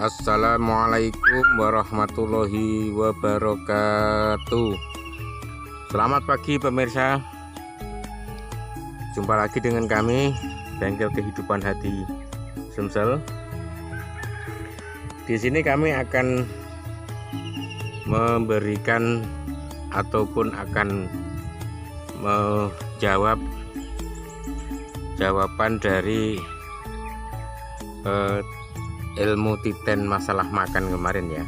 Assalamualaikum warahmatullahi wabarakatuh. Selamat pagi pemirsa. Jumpa lagi dengan kami Bengkel Kehidupan Hati Sumsel. Di sini kami akan memberikan ataupun akan menjawab jawaban dari ilmu titen masalah makan kemarin ya.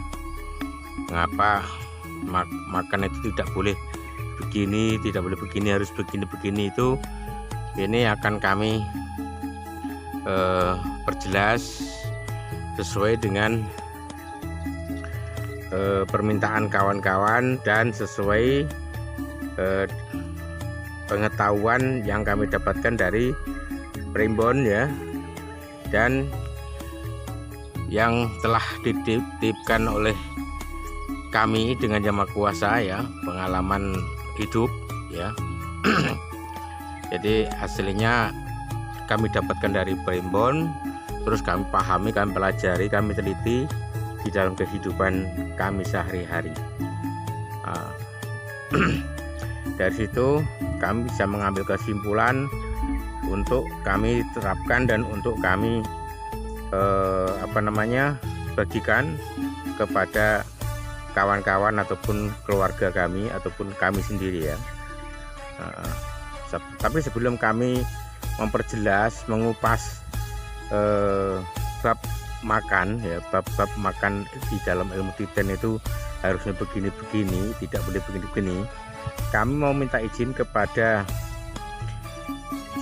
Mengapa makan itu tidak boleh begini, tidak boleh begini, harus begini itu ini akan kami perjelas sesuai dengan permintaan kawan-kawan dan sesuai pengetahuan yang kami dapatkan dari Primbon ya, dan yang telah dititipkan oleh kami dengan Yang Maha Kuasa ya, pengalaman hidup ya. Jadi hasilnya kami dapatkan dari Primbon, terus kami pahami, kami pelajari, kami teliti di dalam kehidupan kami sehari-hari. Dari situ kami bisa mengambil kesimpulan untuk kami terapkan dan untuk kami bagikan kepada kawan-kawan ataupun keluarga kami ataupun kami sendiri ya. Tapi sebelum kami memperjelas, mengupas bab makan ya, bab makan di dalam ilmu titen itu harusnya begini-begini, tidak boleh begini-begini, kami mau minta izin kepada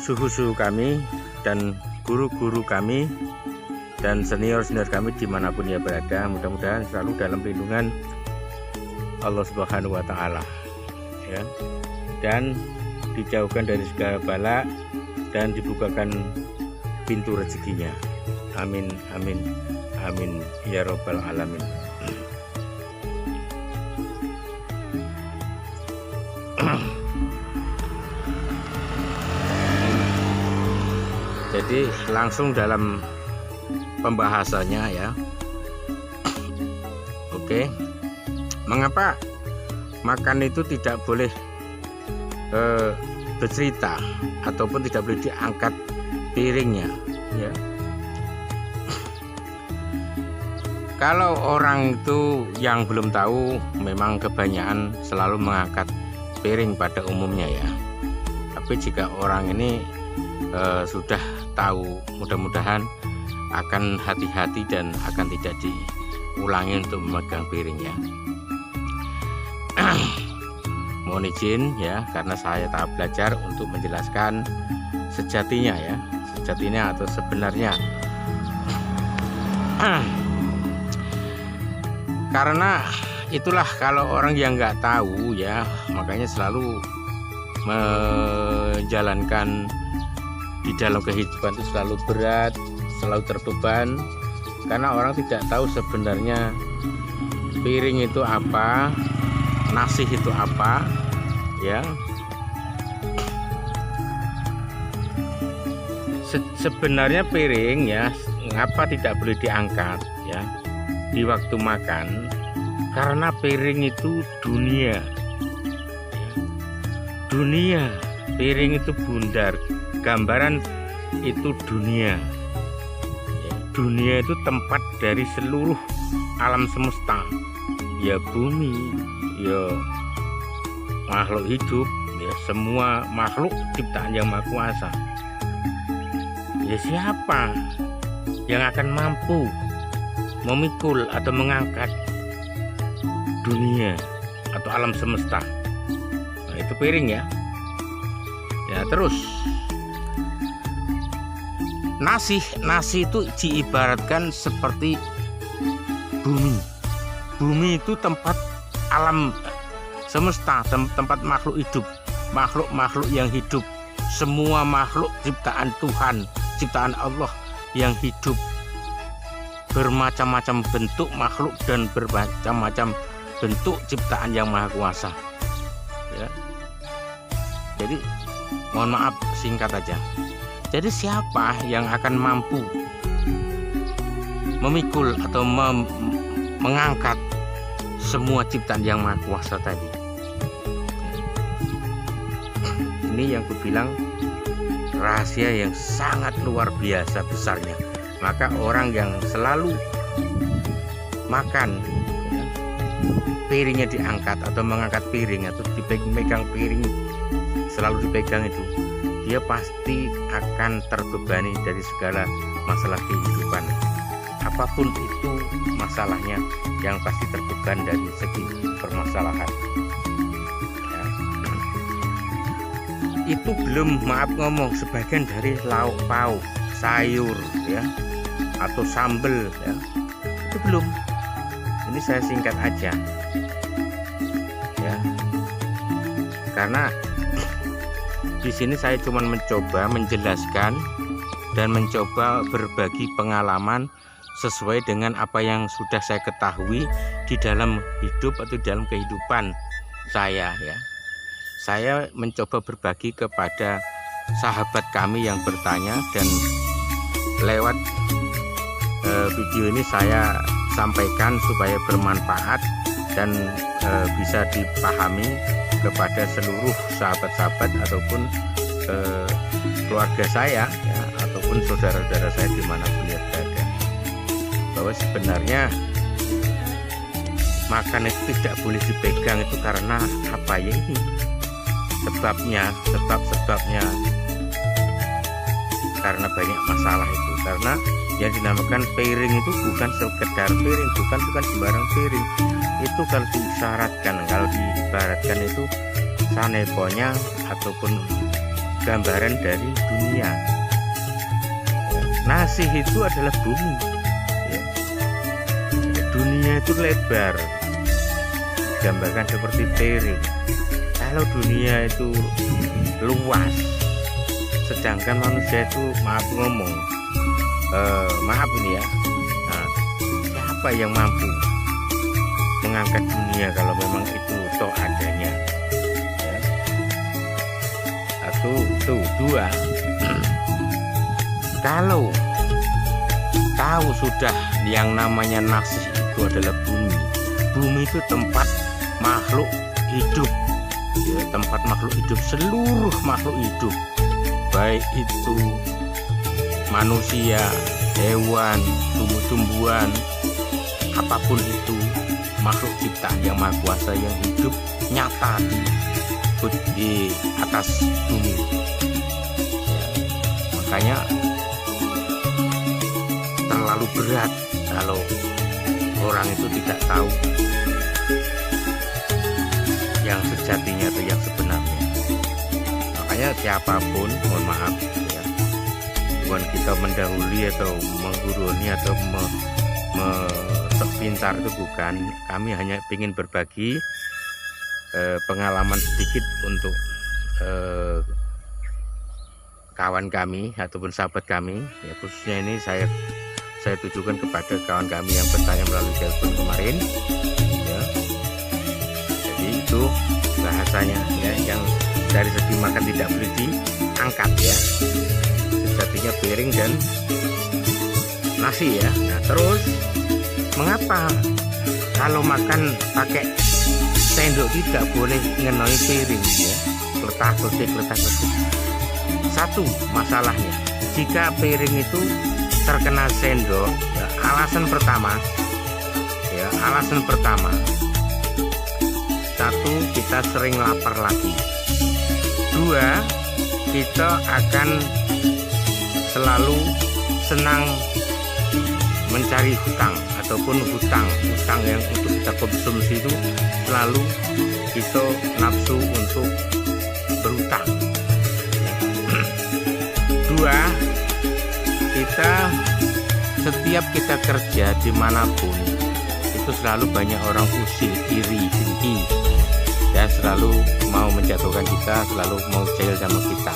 suhu-suhu kami dan guru-guru kami dan senior-senior kami dimanapun ia berada, mudah-mudahan selalu dalam lindungan Allah Subhanahu wa Ta'ala ya, dan dijauhkan dari segala bala dan dibukakan pintu rezekinya. Amin amin amin ya robbal alamin. Jadi langsung dalam pembahasannya ya. Oke, mengapa makan itu tidak boleh bercerita ataupun tidak boleh diangkat piringnya ya? Kalau orang itu yang belum tahu, memang kebanyakan selalu mengangkat piring pada umumnya ya. Tapi jika orang ini sudah tahu, mudah-mudahan akan hati-hati dan akan tidak diulangi untuk memegang piring ya. Mohon izin ya, karena saya tahap belajar untuk menjelaskan sejatinya ya, sejatinya atau sebenarnya. Karena itulah kalau orang yang nggak tahu ya, makanya selalu menjalankan di dalam kehidupan itu selalu berat, selalu terbeban, karena orang tidak tahu sebenarnya piring itu apa, nasi itu apa ya. Sebenarnya piring ya, ngapa tidak boleh diangkat ya di waktu makan, karena piring itu dunia, piring itu bundar, gambaran itu dunia. Dunia itu tempat dari seluruh alam semesta ya, bumi ya, makhluk hidup ya, semua makhluk ciptaan Yang Maha Kuasa ya. Siapa yang akan mampu memikul atau mengangkat dunia atau alam semesta? Nah, itu piring ya. Terus nasi itu diibaratkan seperti bumi itu tempat alam semesta, tempat makhluk hidup, makhluk yang hidup, semua makhluk ciptaan Tuhan, ciptaan Allah yang hidup, bermacam-macam bentuk makhluk dan bermacam-macam bentuk ciptaan Yang Maha Kuasa ya. Jadi mohon maaf singkat aja. Jadi siapa yang akan mampu memikul atau mengangkat semua ciptaan yang maha kuasa tadi. Ini yang kubilang rahasia yang sangat luar biasa besarnya. Maka orang yang selalu makan ya, piringnya diangkat atau mengangkat piring atau dipegang piring selalu dipegang itu, dia pasti akan terbebani dari segala masalah kehidupan. Apapun itu masalahnya, yang pasti terbeban dari segi permasalahan ya. Itu belum, maaf ngomong, sebagian dari lauk pauk, sayur ya, atau sambel ya, itu belum. Ini saya singkat aja ya, karena di sini saya cuma mencoba menjelaskan dan mencoba berbagi pengalaman sesuai dengan apa yang sudah saya ketahui di dalam hidup atau dalam kehidupan saya ya. Saya mencoba berbagi kepada sahabat kami yang bertanya, dan lewat video ini saya sampaikan supaya bermanfaat dan bisa dipahami kepada seluruh sahabat-sahabat ataupun keluarga saya ya, ataupun saudara-saudara saya dimanapun dia berada, bahwa sebenarnya makanan itu tidak boleh dipegang itu karena apa ya, ini sebabnya karena banyak masalah itu. Karena yang dinamakan piring itu bukan sekedar piring, bukan sembarang piring. Itu kalau diisyaratkan, kalau diibaratkan itu saneponya ataupun gambaran dari dunia. Nasi itu adalah bumi ya. Dunia itu lebar, digambarkan seperti piring. Kalau dunia itu luas, sedangkan manusia itu, maaf ngomong, maaf ini ya, nah, siapa yang mampu mengangkat dunia kalau memang itu toh adanya ya? Satu, dua, kalau tahu sudah yang namanya nasi itu adalah bumi. Bumi itu tempat makhluk hidup ya, tempat makhluk hidup, seluruh makhluk hidup, baik itu manusia, hewan, tumbuh-tumbuhan, apapun itu makhluk ciptaan yang maha kuasa yang hidup nyata di atas bumi ya. Makanya terlalu berat kalau orang itu tidak tahu yang sejatinya atau yang sebenarnya. Makanya siapapun, mohon maaf ya, bukan kita mendahului atau mengguruni atau sepintar, itu bukan. Kami hanya ingin berbagi pengalaman sedikit untuk kawan kami ataupun sahabat kami ya, khususnya ini saya tujukan kepada kawan kami yang bertanya melalui telepon kemarin ya. Jadi itu bahasanya ya, yang dari segi makan tidak boleh diangkat ya, sejatinya piring dan nasi ya. Nah terus mengapa kalau makan pakai sendok tidak boleh ngenoi piring ya, letak-letik. Satu masalahnya, jika piring itu terkena sendok ya, alasan pertama satu, kita sering lapar lagi. Dua, kita akan selalu senang mencari hutang ataupun hutang yang untuk kita konsumsi itu selalu kita nafsu untuk berhutang. Dua, setiap kita kerja dimanapun itu selalu banyak orang usil, iri, dengki dan selalu mau menjatuhkan kita, selalu mau jahil sama kita.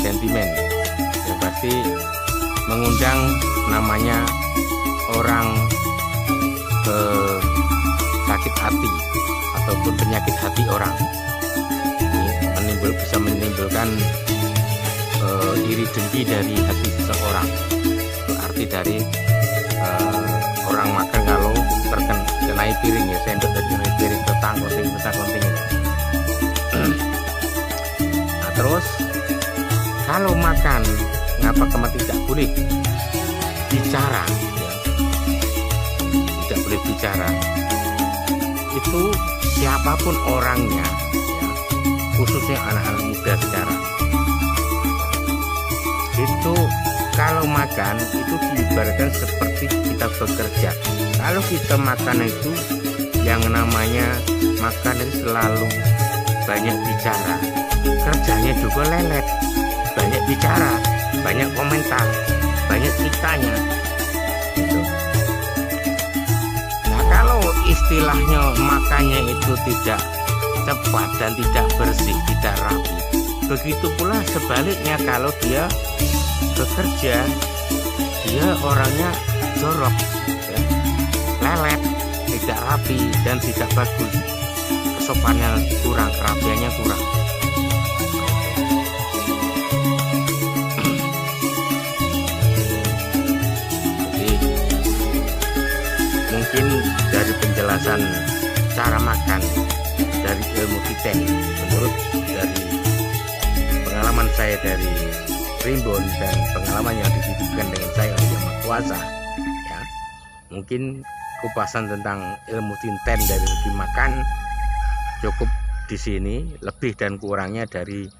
Sentimen yang pasti mengundang namanya orang sakit hati ataupun penyakit hati orang. Ini bisa menimbulkan iri dengki dari hati seseorang. Berarti seperti dari orang makan kalau terkenai piring ya, sendok dan kenai piring, tetang konting ya. Nah, terus kalau makan ngapa kamu tidak boleh bicara ya? Tidak boleh bicara itu siapapun orangnya ya, khususnya anak-anak muda sekarang itu kalau makan itu diibaratkan seperti kita bekerja. Kalau kita makan itu yang namanya makan itu selalu banyak bicara, kerjanya juga lelet, banyak bicara, banyak komentar, banyak ceritanya gitu. Nah, kalau istilahnya makannya itu tidak cepat dan tidak bersih, tidak rapi, begitu pula sebaliknya kalau dia bekerja, dia orangnya jorok ya, lelet, tidak rapi dan tidak bagus, kesopanannya kurang, kerapiannya kurang. Jadi mungkin dari penjelasan cara makan dari ilmu Titen, menurut dari pengalaman saya dari Primbon dan pengalaman yang dititipkan dengan saya oleh Yang Maha Kuasa ya, mungkin kupasan tentang ilmu Titen dari segi makan cukup di sini. Lebih dan kurangnya dari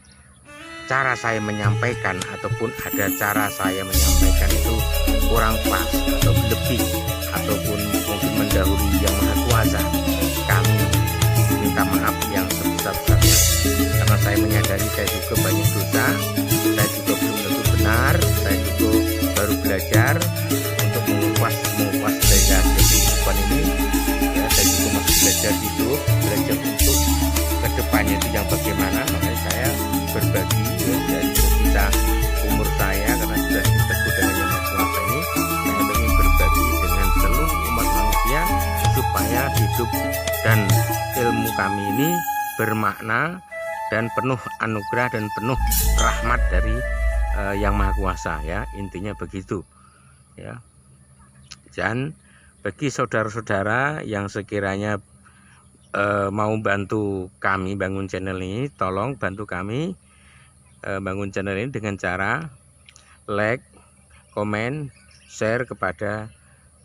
cara saya menyampaikan ataupun ada cara saya menyampaikan itu kurang pas atau lebih ataupun mungkin mendahului Yang Maha Kuasa, kami minta maaf yang sebesar-besarnya, karena saya menyadari saya juga banyak dosa, saya juga belum tentu benar, saya juga baru belajar untuk mengupas belajar kehidupan ini ya, saya juga masih belajar hidup, belajar untuk kedepannya itu yang bagaimana. Makanya saya berbagi ya, dari sisa umur saya, karena sudah diteguh dengan Yang Maha Kuasa ini, saya ingin berbagi dengan seluruh umat manusia supaya hidup dan ilmu kami ini bermakna dan penuh anugerah dan penuh rahmat dari Yang Maha Kuasa ya, intinya begitu ya. Dan bagi saudara-saudara yang sekiranya mau bantu kami bangun channel ini, tolong bantu kami bangun channel ini dengan cara like, komen, share kepada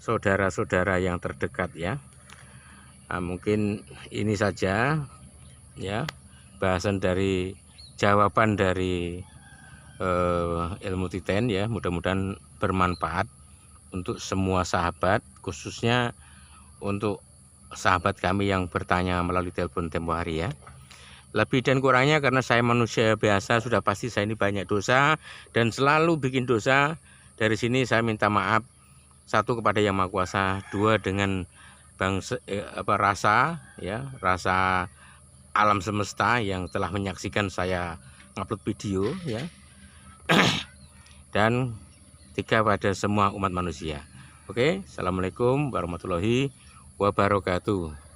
saudara-saudara yang terdekat ya. Nah, mungkin ini saja ya bahasan dari jawaban dari ilmu Titen ya, mudah-mudahan bermanfaat untuk semua sahabat, khususnya untuk sahabat kami yang bertanya melalui telepon tempo hari ya. Lebih dan kurangnya karena saya manusia biasa, sudah pasti saya ini banyak dosa dan selalu bikin dosa. Dari sini saya minta maaf, satu kepada Yang Maha Kuasa, dua dengan rasa ya, rasa alam semesta yang telah menyaksikan saya ngupload video ya. Dan tiga pada semua umat manusia. Oke, assalamualaikum warahmatullahi wabarakatuh.